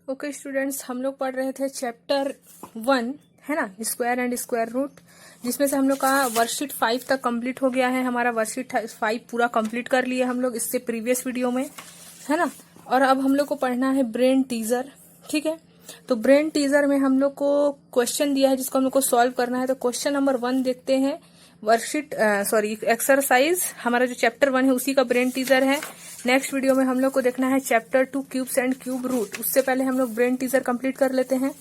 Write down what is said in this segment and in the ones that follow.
Okay students, हम लोग पढ़ रहे थे चैप्टर 1 है ना, स्क्वायर एंड स्क्वायर रूट, जिसमें से हम लोग का वर्कशीट 5 तक कंप्लीट हो गया है। हमारा वर्कशीट 5 पूरा कंप्लीट कर लिए हम लोग इससे प्रीवियस वीडियो में, है ना। और अब हम लोग को पढ़ना है ब्रेन टीजर, ठीक है। तो ब्रेन टीजर में हम लोग को क्वेश्चन दिया है जिसको हम लोग को सॉल्व करना है। तो क्वेश्चन नंबर 1 देखते हैं। वर्कशीट एक्सरसाइज हमारा जो चैप्टर 1 है उसी का ब्रेन टीजर है। नेक्स्ट वीडियो में हम लोग को देखना है chapter 2 cubes and cube root. उससे पहले हम लोग ब्रेन टीजर कंप्लीट कर लेते हैं,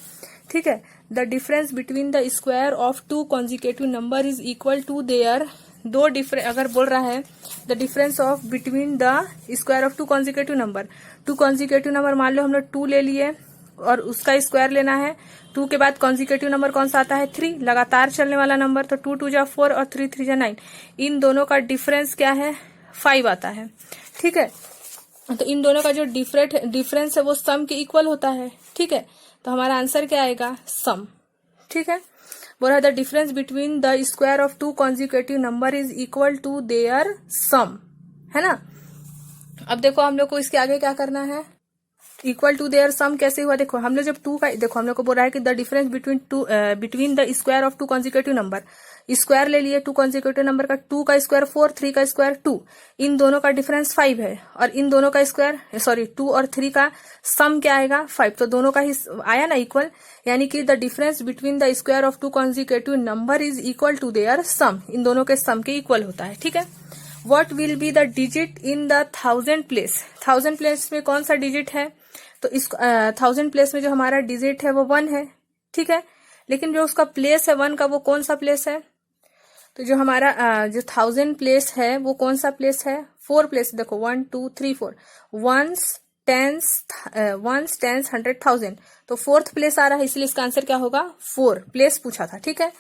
ठीक है। The difference between the square of 2 consecutive number is equal to their दो डिफरेंस। अगर बोल रहा है the difference of between the square of 2 consecutive number, 2 consecutive number मान लो हम लोग 2 ले लिए और उसका स्क्वायर लेना है। 2 के बाद कॉन्जिक्यूटिव नंबर कौन सा आता है? 3, लगातार चलने वाला नंबर। तो 2 2 जा 4 और 3 3 जा 9। इन दोनों का डिफरेंस क्या है? 5 आता है, ठीक है। तो इन दोनों का जो डिफरेंस है वो सम के इक्वल होता है, ठीक है। तो हमारा आंसर क्या आएगा? सम, ठीक है। बोल रहा है the difference between the square of 2 consecutive number is equal to their sum, है ना। अब देखो हम लोग को इसके आगे क्या करना है। इक्वल टू देयर सम कैसे हुआ? देखो हम लोग जब 2 का, देखो हम लोग को बोल रहा है कि the difference between the square of 2 consecutive number, square ले लिए 2 कॉन्जिक्यूटिव नंबर का। 2 का स्क्वायर 4, 3 का स्क्वायर 2, इन दोनों का डिफरेंस 5 है। और इन दोनों का स्क्वायर 2 और 3 का सम क्या आएगा? 5। तो दोनों का ही आया ना इक्वल, यानी कि the difference between the square of 2 consecutive number is equal to their sum. इन दोनों के सम के इक्वल होता है, ठीक है। What will be the digit in the 1000 place? 1000 place में कौन सा डिजिट है? तो इस 1000 प्लेस में जो हमारा डिजिट है वो 1 है, ठीक है। लेकिन जो उसका प्लेस है 1 का, वो कौन सा प्लेस है? तो जो हमारा जो 1000 प्लेस है वो कौन सा प्लेस है? 4 प्लेस। देखो 1 2 3 4, वंस टेंस 100 1000, तो 4th प्लेस आ रहा है, इसलिए इसका आंसर क्या होगा? 4 प्लेस पूछा था, ठीक है।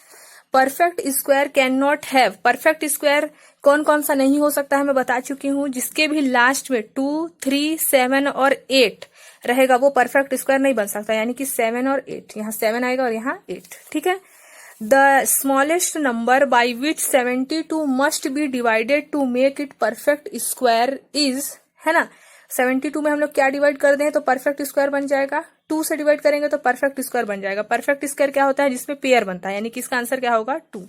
Perfect square can not have, perfect square कौन कौन सा नहीं हो सकता है मैं बता चुकी हूं। जिसके भी लास्ट में 2 3 7 और 8 रहेगा वो परफेक्ट स्क्वायर नहीं बन सकता, यानी कि 7 और 8, यहाँ 7 आएगा और यहाँ 8, ठीक है। The smallest number by which 72 must be divided to make it perfect square is, है ना। 72 में हम लोग क्या डिवाइड कर दें तो परफेक्ट स्क्वायर बन जाएगा? 2 से डिवाइड करेंगे तो परफेक्ट स्क्वायर बन जाएगा। परफेक्ट स्क्वायर क्या होता है? जिसमें पेयर बनता है, यानी कि इसका आंसर क्या होगा? 2।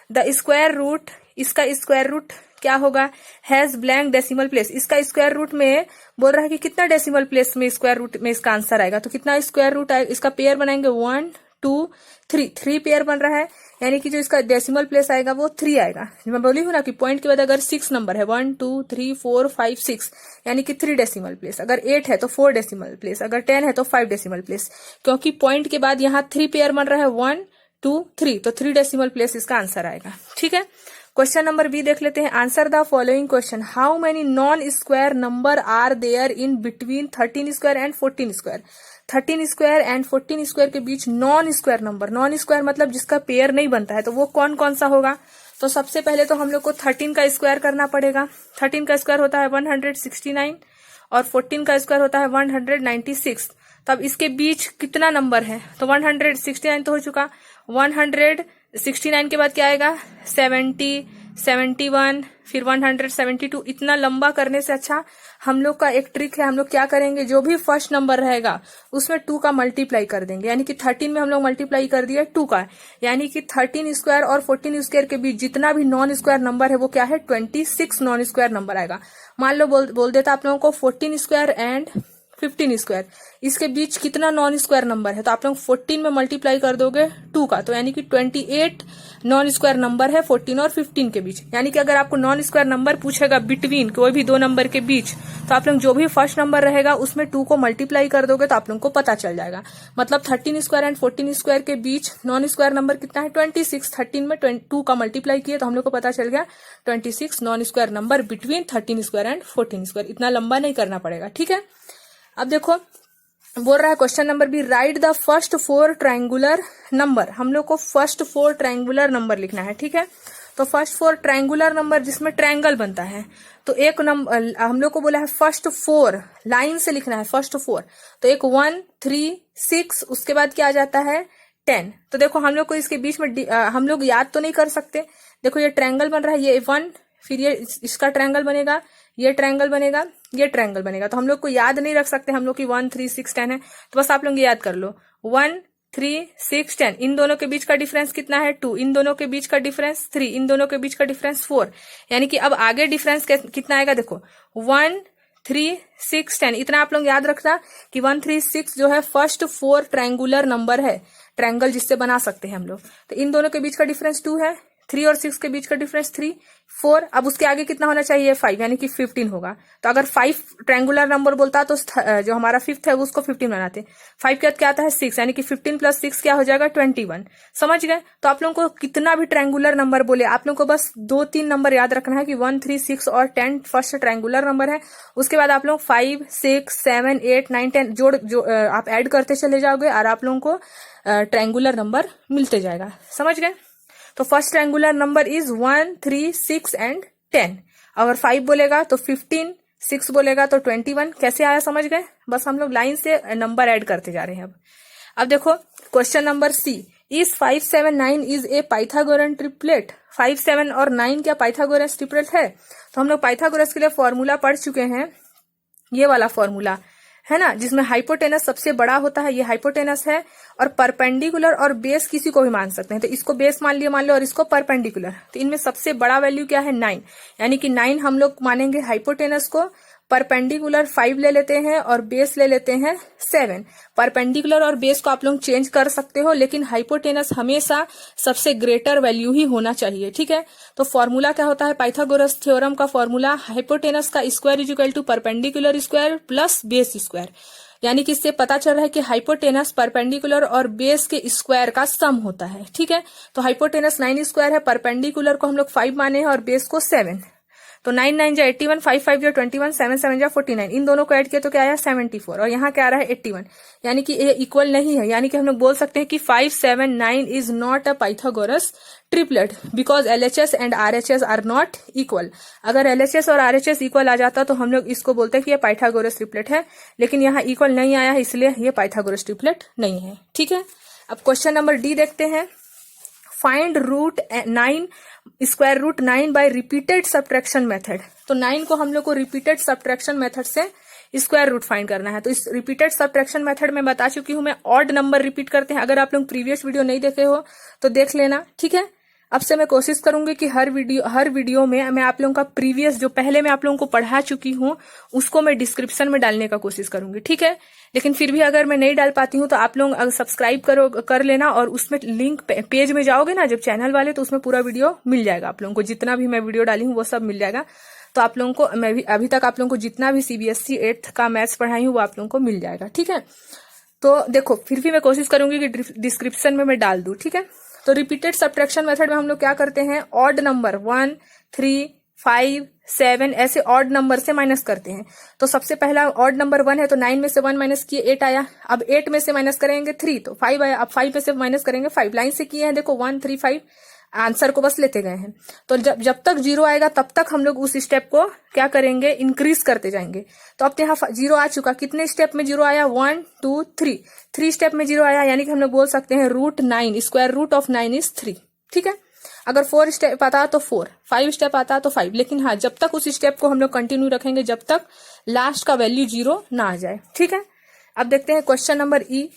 द स्क्वायर रूट, इसका स्क्वायर रूट क्या होगा? Has blank decimal place. इसका स्क्वायर रूट में बोल रहा है कि कितना डेसिमल प्लेस में स्क्वायर रूट में इसका आंसर आएगा। तो कितना स्क्वायर रूट आएगा? इसका पेयर बनाएंगे 1 2 3 पेयर बन रहा है, यानी कि जो इसका डेसिमल प्लेस आएगा वो 3 आएगा। मैं बोली हूं ना कि पॉइंट के बाद अगर 6 नंबर है 1 2 3 4 5 6, यानी कि 3 डेसिमल प्लेस। अगर 8 है तो 4 डेसिमल प्लेस, अगर 10 है तो 5 डेसिमल प्लेस, क्योंकि पॉइंट के बाद यहाँ 3 पेयर बन रहा है 1 2 3, तो 3 डेसिमल प्लेस इसका आंसर आएगा, ठीक है। क्वेश्चन नंबर बी देख लेते हैं। Answer the following question. How many non square number are there in between 13 square and 14 square? 13 square and 14 square के बीच non square number, non square मतलब जिसका पेयर नहीं बनता है, तो वो कौन कौन सा होगा? तो सबसे पहले तो हम लोग को 13 का स्क्वायर करना पड़ेगा। 13 का स्क्वायर होता है 169 और 14 का स्क्वायर होता है 196। तब इसके बीच कितना नंबर है? तो 169 तो हो चुका, 169 के बाद क्या आएगा? 70 71, फिर 172। इतना लंबा करने से अच्छा हम लोग का एक ट्रिक है, हम लोग क्या करेंगे, जो भी फर्स्ट नंबर रहेगा उसमें 2 का मल्टीप्लाई कर देंगे। यानी कि 13 में हम लोग मल्टीप्लाई कर दिया 2 का, यानी कि 13 स्क्वायर और 14 स्क्वायर के बीच जितना भी नॉन स्क्वायर नंबर है वो क्या है? 26 नॉन स्क्वायर नंबर आएगा। मान लो बोल देता आप लोगों को 14 स्क्वायर एंड 15 स्क्वायर, इसके बीच कितना नॉन स्क्वायर नंबर है? तो आप लोग 14 में मल्टीप्लाई कर दोगे 2 का, तो यानी कि 28 नॉन स्क्वायर नंबर है 14 और 15 के बीच। यानी कि अगर आपको नॉन स्क्वायर नंबर पूछेगा बिटवीन कोई भी 2 नंबर के बीच, तो आप लोग जो भी फर्स्ट नंबर रहेगा उसमें 2 को मल्टीप्लाई कर दोगे तो आप लोग को पता चल जाएगा। मतलब 13 स्क्वायर एंड 14 स्क्वायर के बीच नॉन स्क्वायर नंबर कितना है? 26। 13 में 2 का मल्टीप्लाई किए तो हम लोग को पता चल गया 26 non square number between 13 square and 14 square. इतना लंबा नहीं करना पड़ेगा, ठीक है। अब देखो बोल रहा है question number B, write the first 4 triangular number. हम लोग को फर्स्ट 4 ट्रायंगुलर नंबर लिखना है, ठीक है। तो फर्स्ट 4 ट्रायंगुलर नंबर जिसमें ट्रायंगल बनता है, तो एक नंबर हम लोग को बोला है फर्स्ट 4 लाइन से लिखना है। फर्स्ट 4 तो एक 1 3 6, उसके बाद क्या आ जाता है? 10। तो देखो हम लोग को इसके बीच में हम लोग याद तो नहीं कर सकते। देखो ये ट्रायंगल बन रहा है, ये 1, फिर ये इसका ट्रायंगल बनेगा, ये ट्रायंगल बनेगा, ये ट्रायंगल बनेगा। तो हम लोग को याद नहीं रख सकते हम लोग की 1 3 6 10 है, तो बस आप लोग याद कर लो 1 3 6 10। इन दोनों के बीच का डिफरेंस कितना है 2, इन दोनों के बीच का डिफरेंस 3, इन दोनों के बीच का डिफरेंस 4। यानी कि अब आगे डिफरेंस कितना आएगा, देखो 1 3 6 10। इतना आप लोग याद रखना कि 1 3 6 जो है फर्स्ट 4 ट्रायंगुलर नंबर है, ट्रायंगल जिससे बना सकते हैं हम लोग। तो इन दोनों के बीच का डिफरेंस 2 है, 3 और 6 के बीच का डिफरेंस 3 4। अब उसके आगे कितना होना चाहिए 5, यानी कि 15 होगा। तो अगर 5 ट्रायंगुलर नंबर बोलता तो जो हमारा 5th है उसको 15 बनाते। 5 के बाद क्या आता है 6, यानी कि 15 + 6 क्या हो जाएगा 21। समझ गए। तो आप लोगों को कितना भी ट्रायंगुलर नंबर बोले, आप लोगों को बस 2-3 नंबर याद रखना है कि 1 3 6 और 10 फर्स्ट ट्रायंगुलर नंबर है। उसके बाद आप लोग 5 6 7 8 9 10 जो आप ऐड करते चले जाओगे और आप लोगों को ट्रायंगुलर नंबर मिलते जाएगा। समझ गए। तो first triangular number is 1 3 6 and 10। अगर 5 बोलेगा तो 15, 6 बोलेगा तो 21। कैसे आया समझ गए। बस हम लोग लाइन से नंबर ऐड करते जा रहे हैं। अब देखो question number C, is 5 7 9 is a Pythagorean triplet. 5 7 और 9 क्या पाइथागोरस ट्रिपलेट है। तो हम लोग पाइथागोरस के लिए फॉर्मूला पढ़ चुके हैं, ये वाला फॉर्मूला है ना, जिसमें हाइपोटेनस सबसे बड़ा होता है, ये हाइपोटेनस है। और परपेंडिकुलर और बेस किसी को भी मान सकते हैं, तो इसको बेस मान लो और इसको परपेंडिकुलर। तो इनमें सबसे बड़ा वैल्यू क्या है 9, यानी कि 9 हम लोग मानेंगे हाइपोटेनस को। परपेंडिकुलर 5 ले लेते हैं और बेस ले लेते हैं 7। परपेंडिकुलर और बेस को आप लोग चेंज कर सकते हो, लेकिन हाइपोटेनस हमेशा सबसे ग्रेटर वैल्यू ही होना चाहिए। ठीक है। तो फॉर्मूला क्या होता है पाइथागोरस थ्योरम का फॉर्मूला, हाइपोटेनस का square is equal to perpendicular square plus base square. यानी कि इससे पता चल रहा है कि हाइपोटेनस परपेंडिकुलर और बेस के स्क्वायर का सम होता है। ठीक है। तो हाइपोटेनस 9 स्क्वायर है, परपेंडिकुलर को हम लोग 5 माने हैं और बेस को 7। तो 9 9 जा 81, 5 5 जा 21, 7 7 जा 49। इन दोनों को ऐड किया तो क्या आया 74, और यहाँ क्या आ रहा है 81। यानी कि ये इक्वल नहीं है। यानी कि हम लोग बोल सकते हैं कि 5 7 9 is not a Pythagoras triplet because LHS and RHS are not equal. अगर LHS और RHS इक्वल आ जाता तो हम लोग इसको बोलते हैं कि ये पाइथागोरस ट्रिपलेट है, लेकिन यहाँ इक्वल नहीं आया है, इसलिए ये पाइथागोरस ट्रिपलेट नहीं है। ठीक है। अब क्वेश्चन नंबर डी देखते हैं। Find root 9 square root 9 by repeated subtraction method. तो 9 को हम लोग को रिपीटेड सब्ट्रैक्शन मेथड से स्क्वायर रूट फाइंड करना है। तो इस रिपीटेड सब्ट्रैक्शन मेथड में बता चुकी हूं मैं, ऑड नंबर रिपीट करते हैं। अगर आप लोग प्रीवियस वीडियो नहीं देखे हो तो देख लेना। ठीक है। अब से मैं कोशिश करूंगी कि हर वीडियो में मैं आप लोगों का प्रीवियस जो पहले मैं आप लोगों को पढ़ा चुकी हूं उसको मैं डिस्क्रिप्शन में डालने का कोशिश करूंगी। ठीक है। लेकिन फिर भी अगर मैं नहीं डाल पाती हूं तो आप लोग अगर सब्सक्राइब कर लेना, और उसमें लिंक पेज में जाओगे ना जब चैनल वाले, तो उसमें पूरा वीडियो मिल जाएगा आप लोगों को। जितना भी मैं वीडियो डाली हूँ वो सब मिल जाएगा। तो आप लोगों को मैं भी अभी तक आप लोगों को जितना भी CBSE 8th का मैथ्स पढ़ाई हूँ वो आप लोगों को मिल जाएगा। ठीक है। तो देखो फिर भी मैं कोशिश करूंगी कि डिस्क्रिप्शन में मैं डाल दूं। ठीक है। तो रिपीटेड सब्ट्रैक्शन मेथड में हम लोग क्या करते हैं, ऑड नंबर 1 3 5 7 ऐसे ऑड नंबर से माइनस करते हैं। तो सबसे पहला ऑड नंबर 1 है, तो 9 में से 1 माइनस किए 8 आया। अब 8 में से माइनस करेंगे 3 तो 5 आया। अब 5 में से माइनस करेंगे 5। लाइन से किए हैं देखो 1 3 5, आंसर को बस लेते गए हैं। तो जब तक 0 आएगा तब तक हम लोग उस स्टेप को क्या करेंगे, इंक्रीज करते जाएंगे। तो अब यहाँ 0 आ चुका। कितने स्टेप में 0 आया 1 2 3, 3 स्टेप में 0 आया। यानी कि हम लोग बोल सकते हैं root 9 square root of 9 is 3। ठीक है। अगर 4 स्टेप आता तो 4, 5 स्टेप आता तो 5। लेकिन हाँ, जब तक उस स्टेप को हम लोग कंटिन्यू रखेंगे जब तक लास्ट का वैल्यू 0 ना आ जाए। ठीक है। अब देखते हैं क्वेश्चन नंबर ई।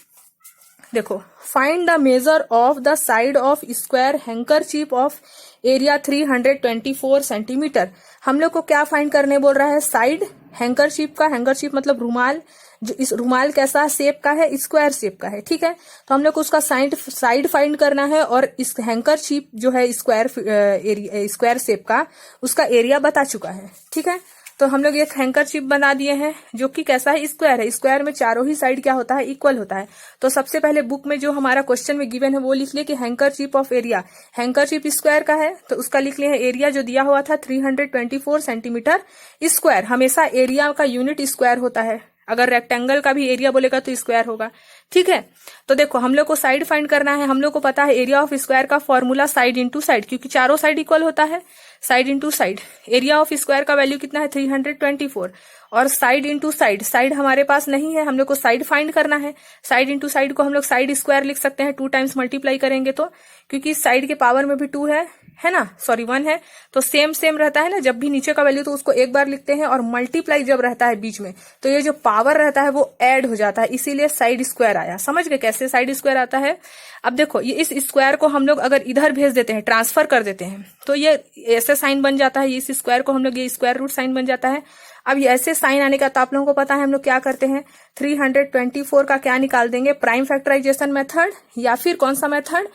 देखो, find the measure of the side of square handkerchief of area 324 centimetre. हम लोग को क्या फाइंड करने बोल रहा है, साइड हैंकरचीफ का। हैंकरचीफ मतलब रुमाल। जो इस रुमाल कैसा शेप का है, स्क्वायर शेप का है। ठीक है। तो हम लोग को उसका साइड फाइंड करना है, और इस हैंकरचीफ जो है स्क्वायर शेप का, उसका एरिया बता चुका है। ठीक है। तो हम लोग एक हैंकरचीफ बना दिए हैं जो कि कैसा है, स्क्वायर है। स्क्वायर में चारों ही साइड क्या होता है, इक्वल होता है। तो सबसे पहले बुक में जो हमारा क्वेश्चन में गिवन है वो लिख लिए कि handkerchief of area. Handkerchief square का है तो उसका लिख लिए एरिया जो दिया हुआ था 324 सेंटीमीटर स्क्वायर। हमेशा एरिया का यूनिट स्क्वायर होता है। अगर रेक्टेंगल का भी एरिया बोलेगा तो स्क्वायर होगा। ठीक है। तो देखो हम लोग को साइड फाइंड करना है। हम लोग को पता है एरिया ऑफ स्क्वायर का फॉर्मूला साइड इंटू साइड, क्योंकि चारों साइड इक्वल होता है। Side into side, area of square का वैल्यू कितना है 324, और साइड इंटू साइड, साइड हमारे पास नहीं है, हम लोग को साइड फाइंड करना है। साइड इंटू साइड को हम लोग साइड स्क्वायर लिख सकते हैं, 2 टाइम्स मल्टीप्लाई करेंगे तो, क्योंकि साइड के पावर में भी 2 है, है ना, सॉरी 1 है, तो सेम सेम रहता है ना, जब भी नीचे का वैल्यू तो उसको एक बार लिखते हैं, और मल्टीप्लाई जब रहता है बीच में तो ये जो पावर रहता है वो ऐड हो जाता है, इसीलिए साइड स्क्वायर आया। समझ गए कैसे साइड स्क्वायर आता है? अब देखो ये इस स्क्वायर को हम लोग अगर इधर भेज देते हैं, ट्रांसफर कर देते हैं, तो ये ऐसे साइन बन जाता है, इस स्क्वायर को हम लोग ये स्क्वायर रूट साइन बन जाता है। अब ये ऐसे साइन आने का तो आप लोगों को पता है हम लोग क्या करते हैं, 324 का क्या निकाल देंगे, प्राइम फैक्टराइजेशन मेथड या फिर कौन सा method,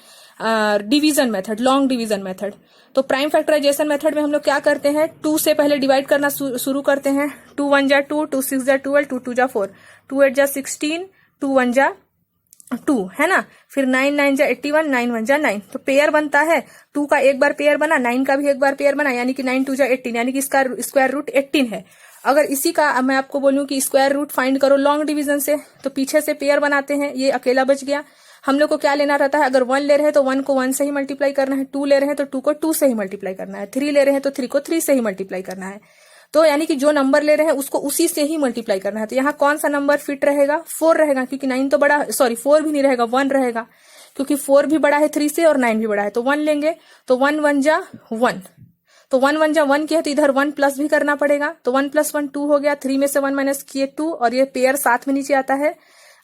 division method, long division method. तो प्राइम फैक्टराइजेशन मेथड में हम लोग क्या करते हैं, 2 से पहले डिवाइड करना शुरू करते हैं। 2 1 जा 2, 2 6 जा 12, 2 2 जा 4, 2 8 जा 16, 2 1 जा 2, है ना, फिर 9 9 जा 81, 9 1 जा 9, तो पेयर बनता है। 2 का एक बार पेयर बना, 9 का भी एक बार पेयर बना, यानी कि 9 2 जा 18, यानी कि इसका स्क्वायर रूट 18 है। अगर इसी का मैं आपको बोलूं कि स्क्वायर रूट फाइंड करो लॉन्ग डिवीजन से, तो पीछे से पेयर बनाते हैं, ये अकेला बच गया। हम लोग को क्या लेना रहता है, अगर 1 ले रहे हैं तो 1 को 1 से ही मल्टीप्लाई करना है, 2 ले रहे हैं तो 2 को 2 से ही मल्टीप्लाई करना है, 3 ले रहे हैं तो 3 को 3 से ही मल्टीप्लाई करना है। तो यानी कि जो नंबर ले रहे हैं उसको उसी से ही मल्टीप्लाई करना है। तो यहाँ कौन सा नंबर फिट रहेगा, 4 रहेगा, क्योंकि 9 तो बड़ा, सॉरी 4 भी नहीं रहेगा, 1 रहेगा, क्योंकि 4 भी बड़ा है 3 से और 9 भी बड़ा है, तो 1 लेंगे। तो 1 1 जा 1, तो 1 1 जा 1 किया तो इधर 1 प्लस भी करना पड़ेगा, तो 1 + 1 2 हो गया, 3 में से 1 माइनस किए 2, और ये पेयर साथ में नीचे आता है।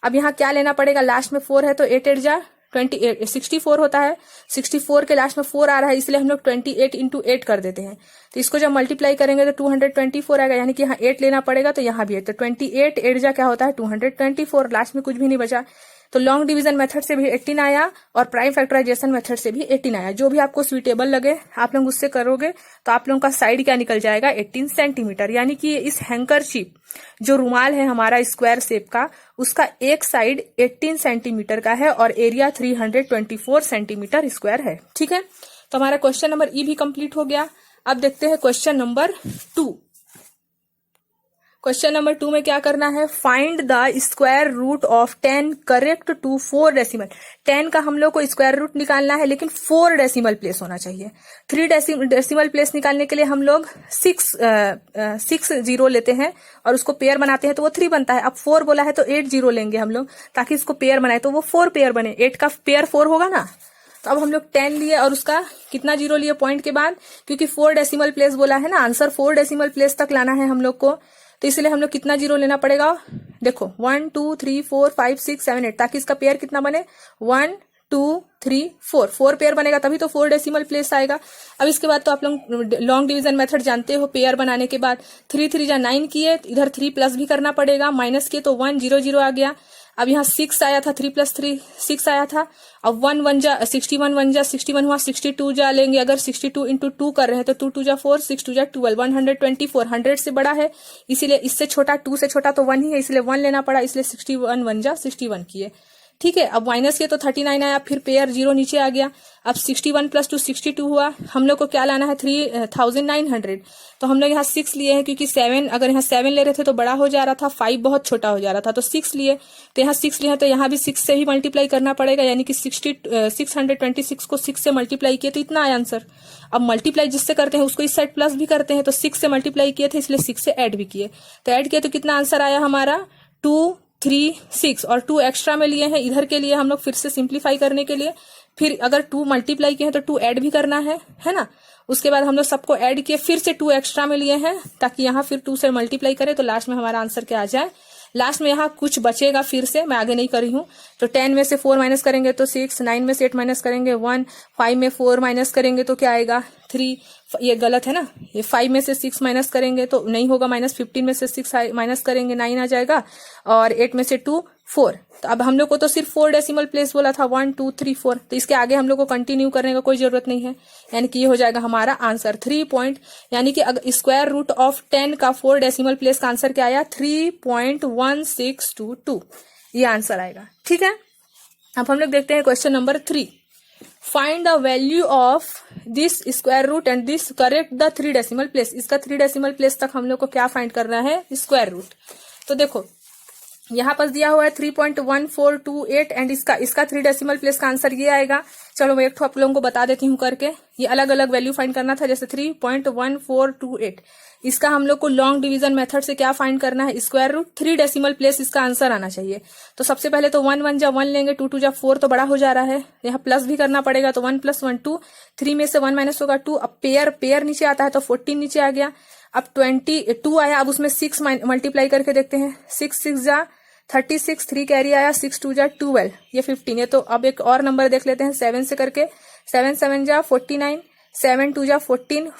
अब यहाँ क्या लेना पड़ेगा, लास्ट में 4 है तो 8 8 जा 28, 64 होता है, 64 के लास्ट में 4 आ रहा है, इसलिए हम लोग 28 × 8 कर देते हैं। तो इसको जब मल्टीप्लाई करेंगे तो 224 आएगा, यानी कि यहाँ 8 लेना पड़ेगा, तो यहाँ भी 8, तो 28 8 जा क्या होता है 224, लास्ट में कुछ भी नहीं बचा। तो लॉन्ग डिवीजन मेथड से भी 18 आया और प्राइम फैक्टराइजेशन मेथड से भी 18 आया। जो भी आपको सुइटेबल लगे आप लोग उससे करोगे तो आप लोगों का साइड क्या निकल जाएगा, 18 सेंटीमीटर। यानी कि इस हैंकरचीफ जो रुमाल है हमारा स्क्वायर शेप का, उसका एक साइड 18 सेंटीमीटर का है और एरिया 324 सेंटीमीटर स्क्वायर है। ठीक है, तो हमारा क्वेश्चन नंबर ई भी कंप्लीट हो गया। अब देखते हैं क्वेश्चन नंबर 2। क्वेश्चन नंबर 2 में क्या करना है, find the square root of 10 correct to 4 decimal. 10 का हम लोग को स्क्वायर रूट निकालना है, लेकिन 4 डेसिमल प्लेस होना चाहिए। 3 डेसिमल प्लेस निकालने के लिए हम लोग 6 जीरो लेते हैं और उसको पेयर बनाते हैं तो वो 3 बनता है। अब 4 बोला है तो 8 जीरो लेंगे हम लोग, ताकि इसको पेयर बनाए तो वो 4 पेयर बने। 8 का पेयर 4 होगा ना। तो अब हम लोग 10 लिए और उसका कितना जीरो लिए पॉइंट के बाद, क्योंकि 4 डेसिमल प्लेस बोला है ना, आंसर 4 डेसिमल प्लेस तक लाना है हम लोग को, तो इसलिए हम लोग कितना जीरो लेना पड़ेगा, देखो 1 2 3 4 5 6 7 8, ताकि इसका पेयर कितना बने 1 2 3 4, 4 पेयर बनेगा तभी तो 4 डेसिमल प्लेस आएगा। अब इसके बाद तो आप लोग लॉन्ग डिवीजन मेथड जानते हो, पेयर बनाने के बाद 3 3 जा 9 किए, इधर 3 प्लस भी करना पड़ेगा, माइनस किए तो 1 0 0 आ गया। अब यहाँ 6 आया था, 3 + 3 6 आया था। अब 1 1 जा 61 1 जा 61 हुआ, 62 जा लेंगे, अगर 62 × 2 कर रहे हैं तो 2 2 जा 4 6 2 जा 12, 124, 100 से बड़ा है, इसीलिए इससे छोटा 2 से छोटा तो 1 ही है, इसलिए 1 लेना पड़ा, इसलिए 61 1 जा 61 किए। ठीक है, अब माइनस किए तो 39 आया, फिर पेयर 0 नीचे आ गया। अब 61 + 2 62 हुआ, हम लोग को क्या लाना है 3900, तो हम लोग यहाँ 6 लिए हैं, क्योंकि 7 अगर यहाँ 7 ले रहे थे तो बड़ा हो जा रहा था, 5 बहुत छोटा हो जा रहा था, तो 6 लिए, तो यहाँ 6 लिए हैं तो यहाँ भी 6 से ही मल्टीप्लाई करना पड़ेगा, यानी कि 626 को 6 से मल्टीप्लाई किए तो इतना आया आंसर। अब मल्टीप्लाई जिससे करते हैं उसको इस साइड प्लस भी करते हैं, तो 6 से मल्टीप्लाई किए थे इसलिए 6 से ऐड भी किए, तो ऐड किए तो कितना आंसर आया हमारा 2 3 6, और 2 एक्स्ट्रा में लिए हैं इधर के लिए हम लोग फिर से सिंप्लीफाई करने के लिए। फिर अगर 2 मल्टीप्लाई किए हैं तो 2 ऐड भी करना है ना। उसके बाद हम लोग सबको ऐड किए, फिर से 2 एक्स्ट्रा में लिए हैं, ताकि यहाँ फिर 2 से मल्टीप्लाई करें तो लास्ट में हमारा आंसर क्या आ जाए। लास्ट में यहाँ कुछ बचेगा, फिर से मैं आगे नहीं करी हूँ, तो 10 में से 4 माइनस करेंगे तो 6, 9 में से 8 माइनस करेंगे 1, 5 में 4 माइनस करेंगे तो क्या आएगा 3, ये गलत है ना, ये 5 में से 6 माइनस करेंगे तो नहीं होगा, माइनस 15 में से 6 माइनस करेंगे 9 आ जाएगा, और 8 में से 2 4। तो अब हम लोग को तो सिर्फ 4 डेसिमल प्लेस बोला था, 1 2 3 4, तो इसके आगे हम लोग को कंटिन्यू करने का कोई जरूरत नहीं है, यानी कि ये हो जाएगा हमारा आंसर 3 पॉइंट, यानी कि अगर स्क्वायर रूट ऑफ 10 का 4 डेसिमल प्लेस का आंसर क्या आया 3.1622, ये आंसर आएगा। ठीक है, अब हम लोग देखते हैं question number 3। Find the value of this square root and this, correct the 3 decimal place. इसका 3 डेसिमल प्लेस तक हम लोग को क्या फाइंड करना है, स्क्वायर रूट। तो देखो यहाँ पर दिया हुआ है 3.1428 एंड इसका 3 डेसिमल प्लेस का आंसर ये आएगा। चलो मैं एक ठो आप लोगों को बता देती हूँ करके, ये अलग अलग वैल्यू फाइंड करना था। जैसे 3.1428 इसका हम लोग को लॉन्ग डिवीजन मेथड से क्या फाइंड करना है, स्क्वायर रूट 3 डेसिमल प्लेस इसका आंसर आना चाहिए। तो सबसे पहले तो 1 1 जा 1 लेंगे, 2 2 जा 4 तो बड़ा हो जा रहा है, यहाँ प्लस भी करना पड़ेगा। तो 1 + 1 2, 3 में से 1 माइनस होगा 2। अब पेयर नीचे आता है तो 14 नीचे आ गया। अब 22 आया, अब उसमें 6 मल्टीप्लाई करके देखते हैं। 6 6 जा 36, 3 कैरी आया, 6 2 जा 12, ये 15 है। तो अब एक और नंबर देख लेते हैं 7 से करके। 7 7 जा 49, 7 2 जा 14,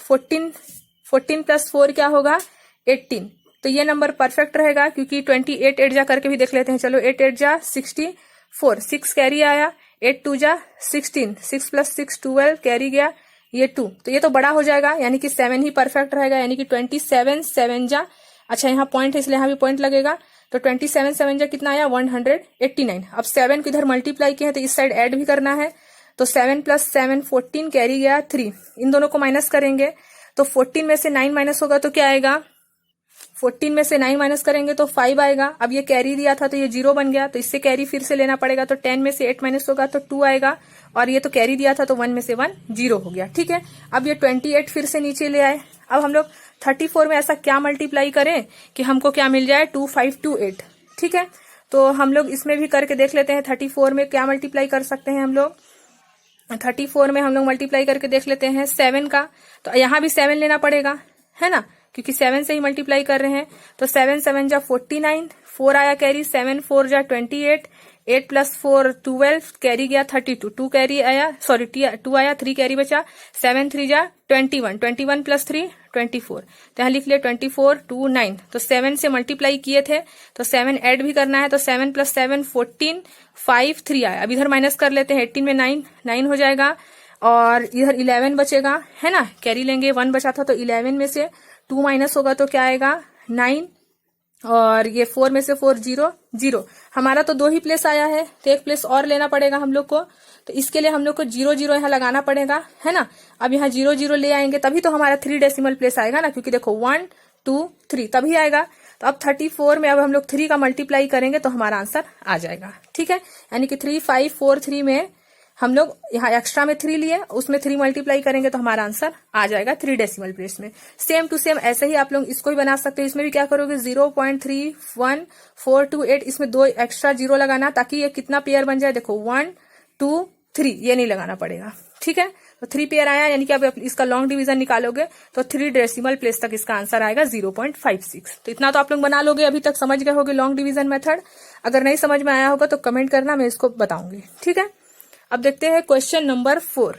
14 + 4 क्या होगा 18। तो ये नंबर परफेक्ट रहेगा क्योंकि 28 8 जा करके भी देख लेते हैं। चलो 8 8 जा 64, 6 कैरी आया, 8 2 जा 16, 6 + 6 12 कैरी गया, ये 2। तो ये तो बड़ा हो जाएगा, यानी कि 7 ही परफेक्ट रहेगा, यानी कि 27 7 जा, अच्छा यहाँ पॉइंट है इसलिए यहाँ भी पॉइंट लगेगा। तो 27 7 जा कितना आया 189। अब 7 को इधर मल्टीप्लाई किया है तो इस साइड ऐड भी करना है। तो 7 + 7 14 कैरी गया 3, इन दोनों को माइनस करेंगे तो 14 में से 9 माइनस होगा तो क्या आएगा, 14 में से 9 माइनस करेंगे तो 5 आएगा। अब ये कैरी दिया था तो ये 0 बन गया, तो इससे कैरी फिर से लेना पड़ेगा। तो 10 में से 8 माइनस होगा तो 2 आएगा, और ये तो कैरी दिया था तो 1 में से 1 0 हो गया। ठीक है, अब ये 28 फिर से नीचे ले आए। अब हम लोग 34 में ऐसा क्या मल्टीप्लाई करें कि हमको क्या मिल जाए 2528। ठीक है, तो हम लोग इसमें भी करके देख लेते हैं। 34 में क्या मल्टीप्लाई कर सकते हैं हम लोग, 34 में हम लोग मल्टीप्लाई करके देख लेते हैं 7 का। तो यहाँ भी 7 लेना पड़ेगा, है ना, क्योंकि 7 से ही मल्टीप्लाई कर रहे हैं। तो 7 7 जा 49, 4 आया कैरी, 7 4 जा 28, 8 + 4 12 कैरी गया 32, 2 कैरी आया, सॉरी 2 आया, 3 कैरी बचा, 7 3 जा 21, 21 + 3 24। तो यहाँ लिख लिया 24 2 9। तो 7 से मल्टीप्लाई किए थे तो 7 ऐड भी करना है। तो 7 + 7 14, 5 3 आया। अब इधर माइनस कर लेते हैं, 18 में 9 हो जाएगा, और इधर 11 बचेगा, है ना, कैरी लेंगे, 1 बचा था। तो 11 में से 2 माइनस होगा तो क्या आएगा 9, और ये 4 में से 4 0 0। हमारा तो 2 ही प्लेस आया है, तो एक प्लेस और लेना पड़ेगा हम लोग को। तो इसके लिए हम लोग को 0 0 यहाँ लगाना पड़ेगा, है ना। अब यहाँ 0 0 ले आएंगे तभी तो हमारा 3 डेसिमल प्लेस आएगा ना, क्योंकि देखो 1 2 3 तभी आएगा। तो अब 34 में अब हम लोग 3 का मल्टीप्लाई करेंगे तो हमारा आंसर आ जाएगा। ठीक है, यानी कि 3 5 4 3 में हम लोग यहाँ एक्स्ट्रा में 3 लिए, उसमें 3 मल्टीप्लाई करेंगे तो हमारा आंसर आ जाएगा 3 डेसिमल प्लेस में। सेम टू सेम ऐसे ही आप लोग इसको भी बना सकते हो। इसमें भी क्या करोगे 0.311428, इसमें 2 एक्स्ट्रा 0 लगाना ताकि ये कितना पेयर बन जाए, देखो 1 2 3, ये नहीं लगाना पड़ेगा। ठीक है, तो 3 पेयर आया, यानी कि अब इसका लॉन्ग डिवीजन निकालोगे तो 3 डेसिमल प्लेस तक इसका आंसर आएगा 0.56। तो इतना तो आप लोग बना लोगे, अभी तक समझ गए होगे लॉन्ग डिवीजन मेथड। अगर नहीं समझ में आया होगा तो कमेंट करना, मैं इसको बताऊंगी। ठीक है, अब देखते हैं क्वेश्चन नंबर 4।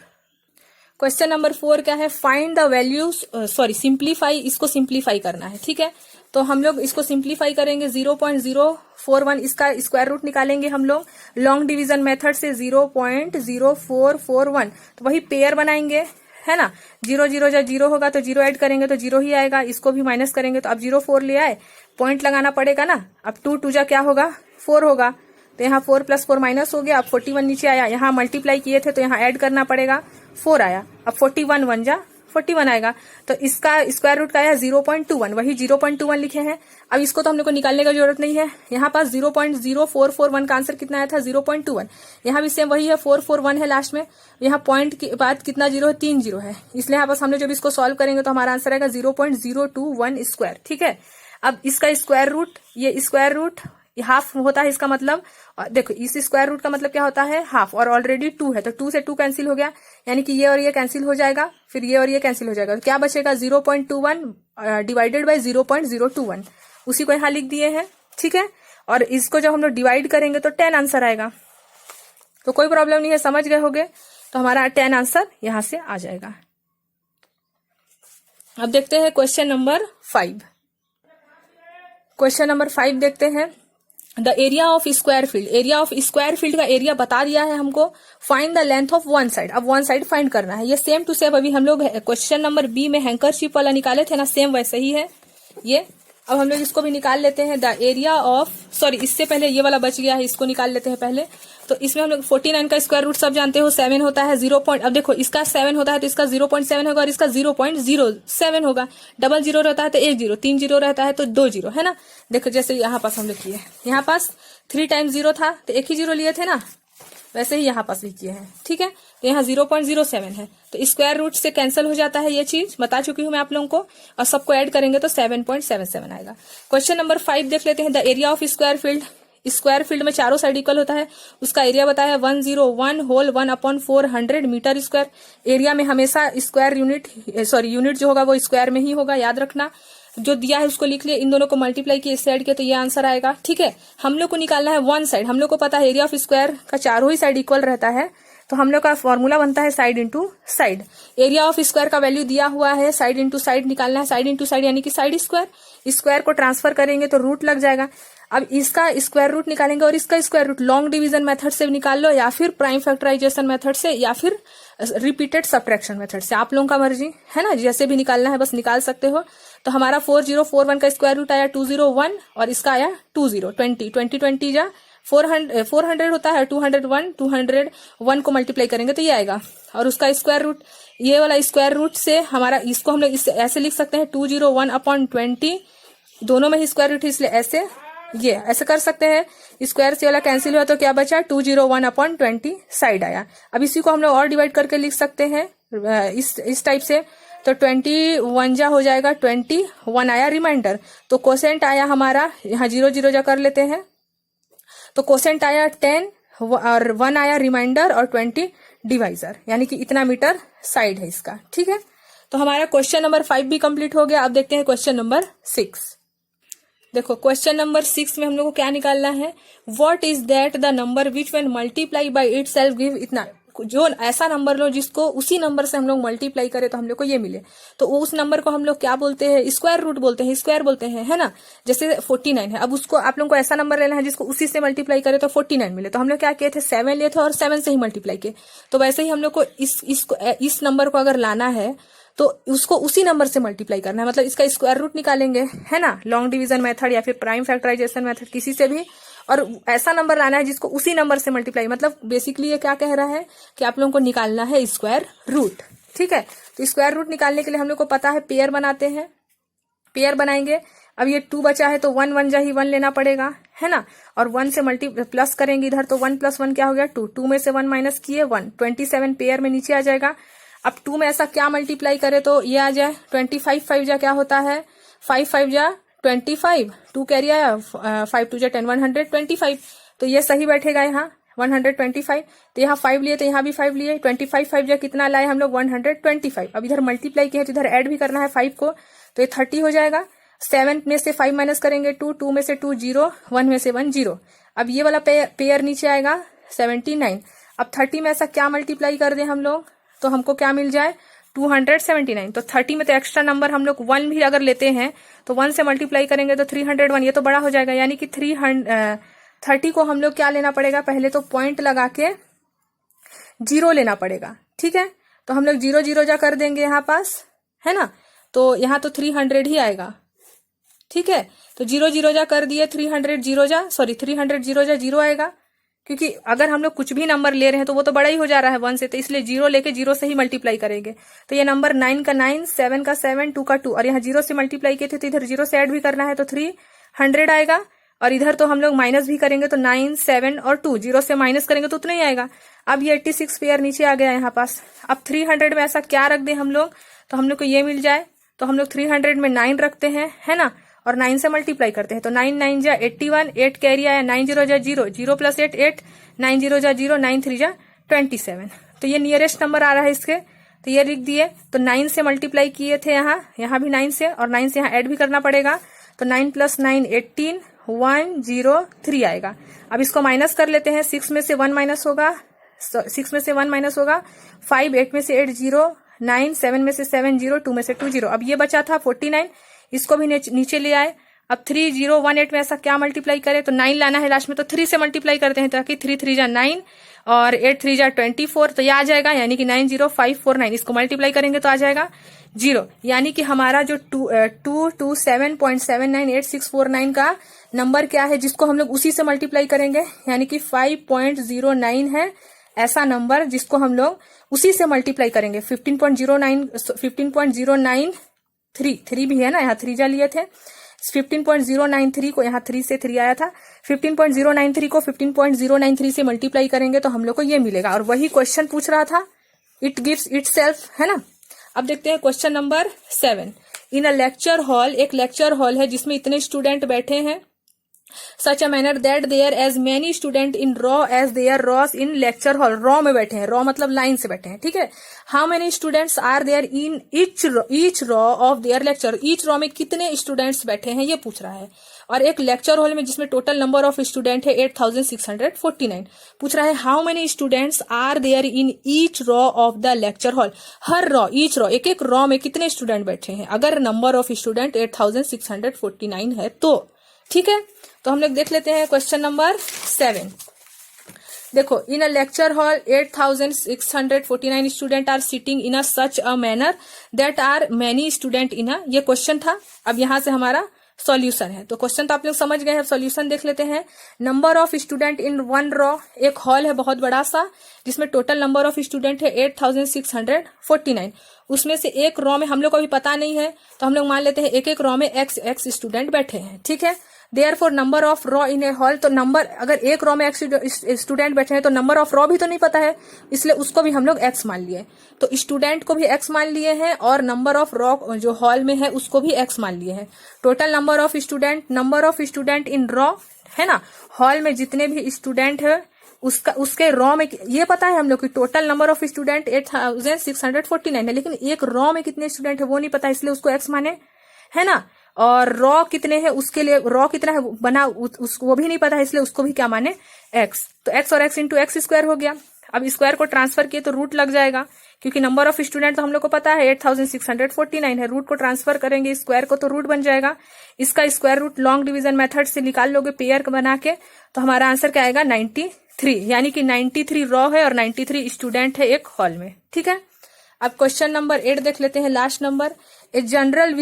क्वेश्चन नंबर 4 क्या है, फाइंड द वैल्यूज, सिंप्लीफाई, इसको सिंप्लीफाई करना है। ठीक है, तो हम लोग इसको सिंप्लीफाई करेंगे। 0.041 इसका स्क्वायर रूट निकालेंगे हम लोग लॉन्ग डिवीजन मेथड से, 0.0441। तो वही पेयर बनाएंगे, है ना। 0 0 जा 0 होगा तो 0 ऐड करेंगे तो 0 ही आएगा, इसको भी माइनस करेंगे तो अब 0 4 ले आए, पॉइंट लगाना पड़ेगा ना। अब 2 2 जा क्या होगा 4 होगा, तो यहाँ 4 + 4 माइनस हो गया। अब 41 नीचे आया, यहाँ मल्टीप्लाई किए थे तो यहाँ ऐड करना पड़ेगा, 4 आया। अब 41 1 जा 41 आएगा, तो इसका स्क्वायर रूट का आया 0.21, वही 0.21 लिखे हैं। अब इसको तो हम लोग को निकालने का जरूरत नहीं है। यहाँ पास 0.0441 का आंसर कितना आया था 0.21, यहाँ भी सेम वही है, 441 है लास्ट में। यहाँ पॉइंट के बाद कितना 0 है 3 0 है, इसलिए यहाँ पास हम लोग जब इसको सॉल्व करेंगे तो हमारा आंसर आएगा 0.021 स्क्वायर। ठीक है, अब इसका स्क्वायर रूट, ये स्क्वायर रूट हाफ होता है इसका मतलब, देखो इस स्क्वायर रूट का मतलब क्या होता है हाफ, और ऑलरेडी 2 है तो 2 से 2 कैंसिल हो गया, यानी कि ये और ये कैंसिल हो जाएगा, फिर ये और ये कैंसिल हो जाएगा, तो क्या बचेगा 0.21 डिवाइडेड बाय 0.021, उसी को यहाँ लिख दिए हैं। ठीक है, और इसको जब हम लोग डिवाइड करेंगे तो 10 आंसर आएगा, तो कोई प्रॉब्लम नहीं है, समझ गए होगे। तो हमारा 10 आंसर यहां से आ जाएगा। अब देखते हैं क्वेश्चन नंबर 5। क्वेश्चन नंबर 5 देखते हैं। The area of square field, area of square field का एरिया बता दिया है हमको। Find the length of one side, अब वन साइड फाइंड करना है। ये सेम टू सेम अभी हम लोग क्वेश्चन नंबर बी में हैंकरशिप वाला निकाले थे ना, सेम वैसे ही है ये। अब हम लोग इसको भी निकाल लेते हैं। द एरिया ऑफ, सॉरी इससे पहले ये वाला बच गया है, इसको निकाल लेते हैं पहले। तो इसमें हम लोग 49 का स्क्वायर रूट सब जानते हो 7 होता है। 0 पॉइंट, अब देखो इसका 7 होता है तो इसका 0.7 होगा और इसका 0.07 होगा। डबल जीरो रहता है तो 1 जीरो, 3 जीरो रहता है तो 2 जीरो, है ना। देखो जैसे यहाँ पास हम लोग किए, यहाँ पास 3 टाइम्स 0 था तो 1 ही जीरो लिए थे ना, वैसे ही यहाँ पास भी किए हैं, ठीक है। तो यहाँ 0.07 है तो स्क्वायर रूट से कैंसिल हो जाता है, ये चीज बता चुकी हूँ मैं आप लोगों को। और सबको ऐड करेंगे तो 7.77 आएगा। क्वेश्चन नंबर 5 देख लेते हैं। The area of square field, square field में चारों साइड इक्वल होता है, उसका एरिया बताया 101 होल 1/400 मीटर स्क्वायर। एरिया में हमेशा स्क्वायर यूनिट, सॉरी यूनिट जो होगा वो स्क्वायर में ही होगा, याद रखना। जो दिया है उसको लिख लिया, इन दोनों को मल्टीप्लाई किए, इससे ऐड किया तो ये आंसर आएगा, ठीक है। हम लोग को निकालना है वन साइड। हम लोग को पता है एरिया ऑफ स्क्वायर का चारों ही साइड इक्वल रहता है, तो हम लोग का फॉर्मूला बनता है side into side. Area of square का वैल्यू दिया हुआ है, साइड इंटू साइड निकालना है। साइड इंटू साइड यानी कि साइड स्क्वायर, स्क्वायर को ट्रांसफर करेंगे तो रूट लग जाएगा। अब इसका स्क्वायर रूट निकालेंगे और इसका square root long division method से निकाल लो, या फिर प्राइम फैक्टराइजेशन मेथड से, या फिर रिपीटेड सब्ट्रैक्शन मेथड से, आप लोगों का मर्जी है ना, जैसे भी निकालना है बस निकाल सकते हो। तो हमारा 4041 का स्क्वायर रूट आया 201 और इसका आया 20 जा 400 होता है 201, 201 को मल्टीप्लाई करेंगे तो ये आएगा। और उसका स्क्वायर रूट, ये वाला स्क्वायर रूट से हमारा, इसको हम लोग ऐसे लिख सकते हैं 201/20, दोनों में ही स्क्वायर रूट है इसलिए ऐसे, ये ऐसे कर सकते हैं। स्क्वायर से वाला कैंसिल हुआ तो क्या बचा 201/20 साइड आया। अब इसी को हम लोग और डिवाइड करके लिख सकते हैं इस टाइप से, तो 21 जा हो जाएगा 21 आया रिमाइंडर। तो कोसेंट आया हमारा, यहाँ 0 0 जा कर लेते हैं, तो कोसेंट आया 10 और 1 आया रिमाइंडर और 20 डिवाइजर, यानी कि इतना मीटर साइड है इसका, ठीक है। तो हमारा क्वेश्चन नंबर 5 भी कंप्लीट हो गया। अब देखते हैं क्वेश्चन नंबर 6। देखो क्वेश्चन नंबर 6 में हम लोग को क्या निकालना है, what is that the number which when multiply by itself give इतना, जो ऐसा नंबर लो जिसको उसी नंबर से हम लोग मल्टीप्लाई करें तो हम लोग को ये मिले, तो उस नंबर को हम लोग क्या बोलते हैं, स्क्वायर रूट बोलते हैं, स्क्वायर बोलते हैं, है ना। जैसे 49 है, अब उसको आप लोगों को ऐसा नंबर लेना है जिसको उसी से मल्टीप्लाई करे तो 49 मिले, तो हम लोग क्या किए थे 7 लिए थे और 7 से ही मल्टीप्लाई किए। तो वैसे ही हम लोग को इस नंबर को अगर लाना है तो उसको उसी नंबर से मल्टीप्लाई करना है, मतलब इसका स्क्वायर रूट निकालेंगे, है ना, लॉन्ग डिवीजन मेथड या फिर प्राइम फैक्टराइजेशन मेथड, किसी से भी। और ऐसा नंबर लाना है जिसको उसी नंबर से मल्टीप्लाई, मतलब बेसिकली ये क्या कह रहा है कि आप लोगों को निकालना है स्क्वायर रूट, ठीक है। तो स्क्वायर रूट निकालने के लिए हम लोग को पता है पेयर बनाते हैं, पेयर बनाएंगे। अब ये 2 बचा है तो 1 1 जा ही 1 लेना पड़ेगा, है ना। और 1 से प्लस करेंगे इधर, तो 1 + 1 क्या हो गया 2, 2 में से 1 माइनस किए 1, 27 पेयर में नीचे आ जाएगा। अब 2 में ऐसा क्या मल्टीप्लाई करे तो ये आ जाए 25, 5 जा क्या होता है 5 5 जा 25, 2 कैरी आया 5 2 जा 10, 125, तो ये सही बैठेगा यहाँ 125। तो यहाँ 5 लिए तो यहाँ भी 5 लिए, 25 5 जा कितना लाए हम लोग 125। अब इधर मल्टीप्लाई किए तो इधर ऐड भी करना है 5 को, तो ये 30 हो जाएगा। 7 में से 5 माइनस करेंगे 2, 2 में से 2 0, 1 में से 1 0। अब ये वाला पेयर नीचे आएगा 79। अब 30 में ऐसा क्या मल्टीप्लाई कर दे हम लोग तो हमको क्या मिल जाए 279। तो 30 में तो एक्स्ट्रा नंबर हम लोग 1 भी अगर लेते हैं तो 1 से मल्टीप्लाई करेंगे तो 301, ये तो बड़ा हो जाएगा, यानी कि 30 को हम लोग क्या लेना पड़ेगा, पहले तो पॉइंट लगा के 0 लेना पड़ेगा, ठीक है। तो हम लोग 0 0 जा कर देंगे यहाँ पास, है ना, तो यहाँ तो 300 ही आएगा, ठीक है। तो 0 0 जा कर दिए 300 0 जा 0 आएगा, क्योंकि अगर हम लोग कुछ भी नंबर ले रहे हैं तो वो तो बड़ा ही हो जा रहा है 1 से, तो इसलिए 0 लेके 0 से ही मल्टीप्लाई करेंगे। तो ये नंबर 9 का 9, 7 का 7, 2 का 2, और यहाँ 0 से मल्टीप्लाई किए थे तो इधर 0 से ऐड भी करना है तो 300 आएगा। और इधर तो हम लोग माइनस भी करेंगे तो 9 7 और 2, 0 से माइनस करेंगे तो उतना ही आएगा। अब ये 86 पेयर नीचे आ गया यहाँ पास। अब 300 में ऐसा क्या रख दे हम लोग तो हम लोग को ये मिल जाए, तो हम लोग 300 में 9 रखते हैं, है ना, और 9 से मल्टीप्लाई करते हैं तो 9 9 जा 81, 8 कैरी आया 9 0 जा 0, 0 + 8 8, 9 0 जा 0, 9 3 जा 27। तो ये नियरेस्ट नंबर आ रहा है इसके, तो ये लिख दिए। तो 9 से मल्टीप्लाई किए थे यहाँ भी 9 से, और 9 से यहाँ ऐड भी करना पड़ेगा, तो 9 + 9 18, 103 आएगा। अब इसको माइनस कर लेते हैं, 6 में से 1 माइनस होगा, 6 में से 1 माइनस होगा 5, 8 में से 8 0, 9, 7 में से 7 0, 2 में से 2 0। अब ये बचा था 49, इसको भी नीचे ले आए। अब 3 0 1 8 में ऐसा क्या मल्टीप्लाई करें तो 9 लाना है लास्ट में, तो 3 से मल्टीप्लाई करते हैं ताकि 3 3 जा 9 और 8 3 जा 24, तो ये आ जाएगा, यानी कि 90549। इसको मल्टीप्लाई करेंगे तो आ जाएगा 0, यानी कि हमारा जो 227.798649 का नंबर क्या है जिसको हम लोग उसी से मल्टीप्लाई करेंगे, यानी कि 5.09 है ऐसा नंबर जिसको हम लोग उसी से मल्टीप्लाई करेंगे। 15.093 भी है ना, यहाँ 3 जा लिए थे। 15.093 को यहाँ 3 से 3 आया था, 15.093 को 15.093 से मल्टीप्लाई करेंगे तो हम लोग को ये मिलेगा। और वही क्वेश्चन पूछ रहा था, इट गिव्स इटसेल्फ, है ना। अब देखते हैं question number 7। In a lecture hall, एक लेक्चर हॉल है जिसमें इतने स्टूडेंट बैठे हैं। Such a manner that there as many student in row as there rows in lecture hall. Row में बैठे हैं, रॉ मतलब लाइन से बैठे हैं, ठीक है। How many students are there in each row of their lecture. Each row में कितने स्टूडेंट्स बैठे हैं ये पूछ रहा है। और एक लेक्चर हॉल में जिसमें टोटल नंबर ऑफ स्टूडेंट है 8649 पूछ रहा है how many students are there in each row of the lecture hall. हर रॉ, ईच रॉ, एक एक रॉ में कितने स्टूडेंट बैठे हैं अगर नंबर ऑफ स्टूडेंट 8649 है तो, ठीक है। तो हम लोग देख लेते हैं क्वेश्चन नंबर 7। देखो, in a lecture hall 8649 student are sitting in a such a manner that are many student in a, ये क्वेश्चन था। अब यहां से हमारा सॉल्यूशन है। तो क्वेश्चन तो आप लोग समझ गए हैं, सॉल्यूशन देख लेते हैं। Number of student in one raw, एक हॉल है बहुत बड़ा सा जिसमें टोटल नंबर ऑफ स्टूडेंट है 8649। उसमें से एक रॉ में हम लोग को अभी पता नहीं है तो हम लोग मान लेते हैं एक एक रॉ में x स्टूडेंट बैठे हैं, ठीक है। Therefore number of raw in A hall, तो नंबर अगर एक रॉ में x स्टूडेंट बैठे हैं तो नंबर ऑफ रॉ भी तो नहीं पता है, इसलिए उसको भी हम लोग x मान लिए। तो स्टूडेंट को भी x मान लिए हैं और नंबर ऑफ रॉ जो हॉल में है उसको भी x मान लिए हैं। Total number of student in raw, है ना, हॉल में जितने भी स्टूडेंट है उसके रॉ में ये पता है हम लोग कि टोटल नंबर ऑफ स्टूडेंट 8649 है, लेकिन एक रॉ में कितने स्टूडेंट है वो नहीं पता, इसलिए उसको x माने, है ना। और रॉ कितने हैं उसके लिए, रॉ कितना है बना उसको वो भी नहीं पता है, इसलिए उसको भी क्या माने, x। तो x और x इंटू एक्स स्क्वायर हो गया। अब स्क्वायर को ट्रांसफर किए तो रूट लग जाएगा, क्योंकि नंबर ऑफ स्टूडेंट तो हम लोग को पता है 8649 है। रूट को ट्रांसफर करेंगे स्क्वायर को तो रूट बन जाएगा। इसका square root long division method से निकाल लोगे पेयर बना के, तो हमारा आंसर क्या आएगा 93, यानी कि 93 रॉ है और 93 स्टूडेंट है एक हॉल में, ठीक है। अब क्वेश्चन नंबर 8 देख लेते हैं, last number. A general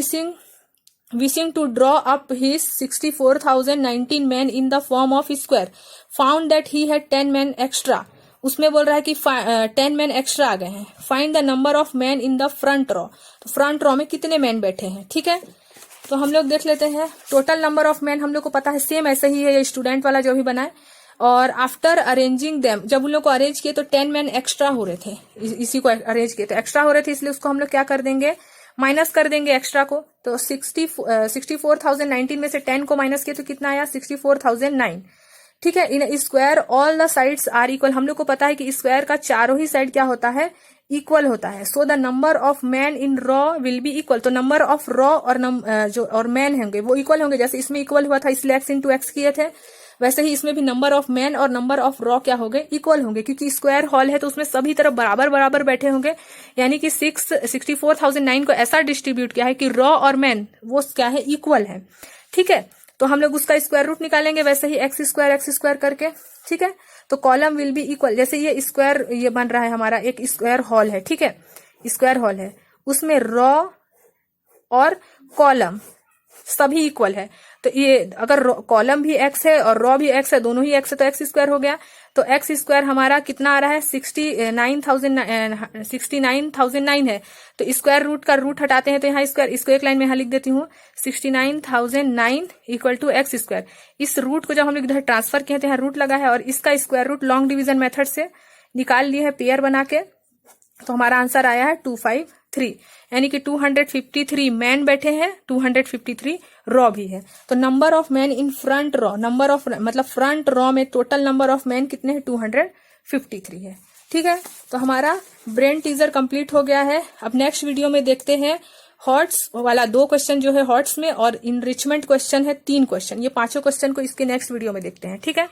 wishing to draw up his 64,019 men in the form of square found that he had 10 men extra। उसमें बोल रहा है कि 10 मैन एक्स्ट्रा आ गए हैं। Find the number of man in the front raw, तो front raw में कितने मैन बैठे हैं, ठीक है। तो हम लोग देख लेते हैं टोटल नंबर ऑफ मैन हम लोग को पता है, सेम ऐसे ही है ये स्टूडेंट वाला जो भी बना है। और आफ्टर अरेंजिंग देम, जब उन लोग को अरेंज किए तो 10 मैन एक्स्ट्रा हो रहे थे, इसी को अरेंज किए तो एक्स्ट्रा हो रहे थे, इसलिए उसको हम लोग क्या कर देंगे, माइनस कर देंगे एक्स्ट्रा को। तो 64,019 में से 10 को माइनस किया तो कितना आया 64,009, ठीक है। In square all the sides are equal, हम लोग को पता है कि स्क्वायर का चारों ही साइड क्या होता है, इक्वल होता है। So the number of man in raw will be equal, तो नंबर ऑफ रॉ और मैन होंगे वो इक्वल होंगे। जैसे इसमें इक्वल हुआ था इसलिए x इंटू एक्स किए थे, वैसे ही इसमें भी नंबर ऑफ मैन और नंबर ऑफ रॉ क्या होंगे, इक्वल होंगे, क्योंकि स्क्वायर हॉल है तो उसमें सभी तरफ बराबर बराबर बैठे होंगे। यानी कि 64,009 को ऐसा डिस्ट्रीब्यूट किया है कि रॉ और मैन वो क्या है, इक्वल है, ठीक है। तो हम लोग उसका स्क्वायर रूट निकालेंगे, वैसे ही एक्स स्क्वायर करके, ठीक है। तो कॉलम विल बी इक्वल, जैसे ये स्क्वायर ये बन रहा है हमारा एक स्क्वायर हॉल है, ठीक है, स्क्वायर हॉल है, उसमें रॉ और कॉलम सभी इक्वल है। तो ये अगर कॉलम भी x है और रॉ भी x है, दोनों ही x है तो x स्क्वायर हो गया। तो x स्क्वायर हमारा कितना आ रहा है 69,009 है। तो स्क्वायर रूट का रूट हटाते हैं तो यहाँ स्क्वायर, इसको एक लाइन में यहाँ लिख देती हूँ 69,009 इक्वल टू एक्स स्क्वायर। इस रूट को जब हम लोग इधर ट्रांसफर किए तो यहाँ रूट लगा है और इसका square root long division method से निकाल लिए है पेयर बना के, तो हमारा आंसर आया है 253, यानी कि 253 मैन बैठे हैं, 253 रॉ भी है। तो number of man in front raw, number of मतलब फ्रंट रॉ में टोटल नंबर ऑफ मैन कितने हैं, 253 है, ठीक है। तो हमारा ब्रेन टीजर कंप्लीट हो गया है। अब नेक्स्ट वीडियो में देखते हैं हॉट्स वाला 2 क्वेश्चन जो है हॉट्स में, और इनरिचमेंट क्वेश्चन है 3 क्वेश्चन। ये 5 क्वेश्चन को इसके नेक्स्ट वीडियो में देखते हैं, ठीक है।